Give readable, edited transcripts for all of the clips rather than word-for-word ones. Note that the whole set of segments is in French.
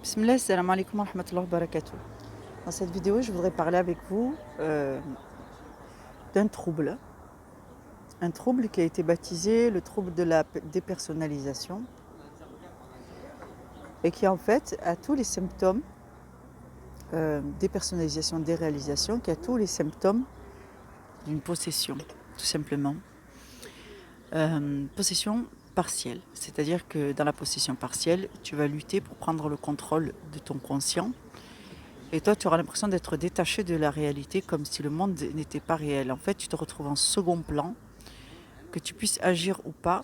Bismillah, salam alaikum wa rahmatullahi wa barakatuh. Dans cette vidéo, je voudrais parler avec vous d'un trouble. Un trouble qui a été baptisé le trouble de la dépersonnalisation et qui en fait a tous les symptômes, dépersonnalisation, déréalisation, qui a tous les symptômes d'une possession, tout simplement. Possession partielle, c'est-à-dire que dans la possession partielle, tu vas lutter pour prendre le contrôle de ton conscient. Et toi, tu auras l'impression d'être détaché de la réalité comme si le monde n'était pas réel. En fait, tu te retrouves en second plan, que tu puisses agir ou pas.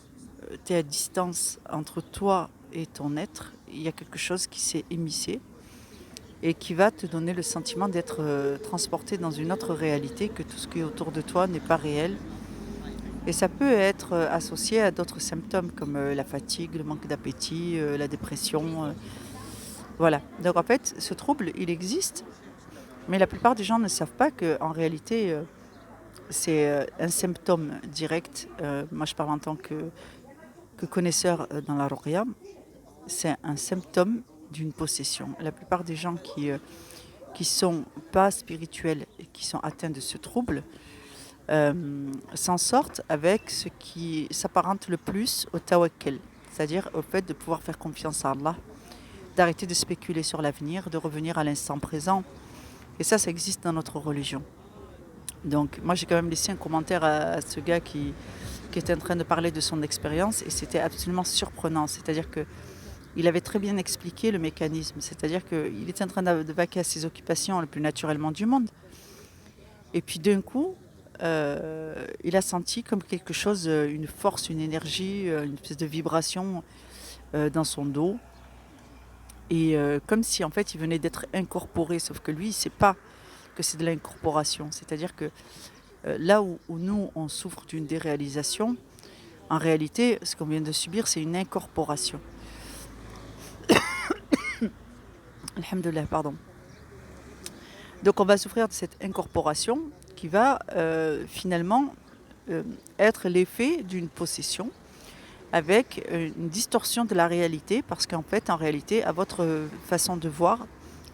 Tu es à distance entre toi et ton être. Il y a quelque chose qui s'est émissé et qui va te donner le sentiment d'être transporté dans une autre réalité, que tout ce qui est autour de toi n'est pas réel. Et ça peut être associé à d'autres symptômes comme la fatigue, le manque d'appétit, la dépression. Voilà. Donc en fait, ce trouble, il existe. Mais la plupart des gens ne savent pas qu'en réalité, c'est un symptôme direct. Moi, je parle en tant que connaisseur dans la ruqya. C'est un symptôme d'une possession. La plupart des gens qui sont pas spirituels et qui sont atteints de ce trouble s'en sortent avec ce qui s'apparente le plus au tawakkul, c'est-à-dire au fait de pouvoir faire confiance à Allah, d'arrêter de spéculer sur l'avenir, de revenir à l'instant présent. Et ça existe dans notre religion. Donc moi j'ai quand même laissé un commentaire à ce gars qui était en train de parler de son expérience et c'était absolument surprenant. C'est-à-dire qu'il avait très bien expliqué le mécanisme. C'est-à-dire qu'il était en train de vaquer à ses occupations le plus naturellement du monde. Et puis d'un coup, il a senti comme quelque chose, une force, une énergie, une espèce de vibration dans son dos. Et comme si en fait il venait d'être incorporé, sauf que lui il ne sait pas que c'est de l'incorporation. C'est-à-dire que là où nous on souffre d'une déréalisation, en réalité ce qu'on vient de subir c'est une incorporation. Alhamdulillah, pardon. Donc on va souffrir de cette incorporation qui va finalement être l'effet d'une possession avec une distorsion de la réalité, parce qu'en fait, en réalité, à votre façon de voir,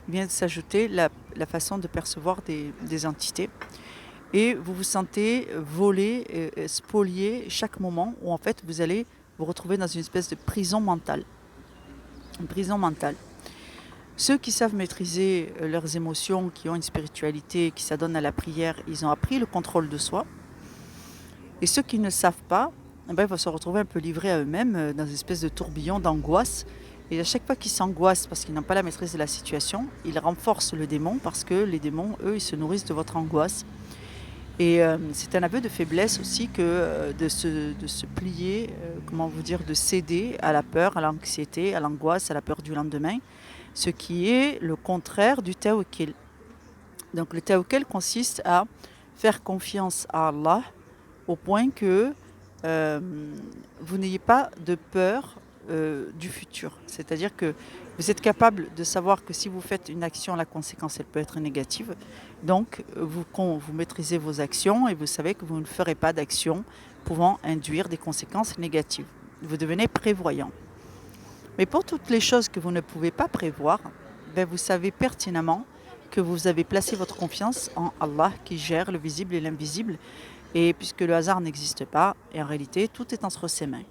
vient de s'ajouter la façon de percevoir des entités. Et vous vous sentez volé, spolié chaque moment où en fait vous allez vous retrouver dans une espèce de prison mentale. Une prison mentale. Ceux qui savent maîtriser leurs émotions, qui ont une spiritualité, qui s'adonnent à la prière, ils ont appris le contrôle de soi. Et ceux qui ne savent pas, ils vont se retrouver un peu livrés à eux-mêmes dans une espèce de tourbillon d'angoisse. Et à chaque fois qu'ils s'angoissent parce qu'ils n'ont pas la maîtrise de la situation, ils renforcent le démon parce que les démons, eux, ils se nourrissent de votre angoisse. Et c'est un aveu de faiblesse aussi que de se plier, comment vous dire, de céder à la peur, à l'anxiété, à l'angoisse, à la peur du lendemain, ce qui est le contraire du tawakkul. Donc le tawakkul consiste à faire confiance à Allah au point que vous n'ayez pas de peur du futur. C'est-à-dire que vous êtes capable de savoir que si vous faites une action, la conséquence, elle peut être négative. Donc, vous maîtrisez vos actions et vous savez que vous ne ferez pas d'action pouvant induire des conséquences négatives. Vous devenez prévoyant. Mais pour toutes les choses que vous ne pouvez pas prévoir, vous savez pertinemment que vous avez placé votre confiance en Allah qui gère le visible et l'invisible. Et puisque le hasard n'existe pas, et en réalité, tout est entre ses mains.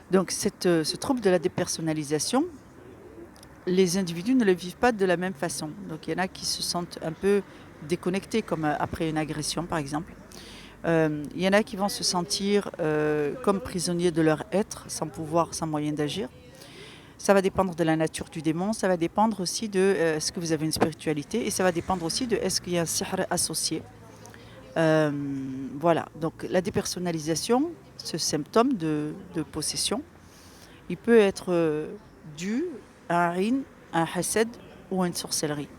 Donc ce trouble de la dépersonnalisation, les individus ne le vivent pas de la même façon. Donc il y en a qui se sentent un peu déconnectés, comme après une agression par exemple. Il y en a qui vont se sentir comme prisonniers de leur être, sans pouvoir, sans moyen d'agir. Ça va dépendre de la nature du démon, ça va dépendre aussi de est-ce que vous avez une spiritualité, et ça va dépendre aussi de est-ce qu'il y a un sihr associé. Voilà, donc la dépersonnalisation, ce symptôme de possession, il peut être dû à un rin, un hased ou à une sorcellerie.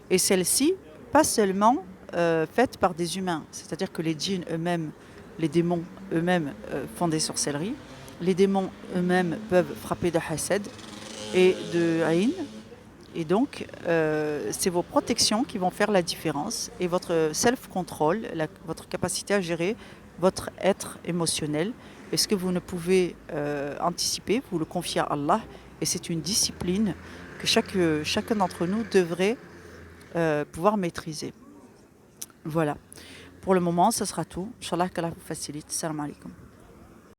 Et celle-ci, pas seulement faite par des humains, c'est-à-dire que les djinns eux-mêmes, les démons eux-mêmes font des sorcelleries, les démons eux-mêmes peuvent frapper de hased et de rin. Et donc, c'est vos protections qui vont faire la différence et votre self-control, votre capacité à gérer votre être émotionnel. Et ce que vous ne pouvez anticiper, vous le confiez à Allah. Et c'est une discipline que chacun d'entre nous devrait pouvoir maîtriser. Voilà. Pour le moment, ce sera tout. Inch'Allah qu'Allah vous facilite. Salam alaikum.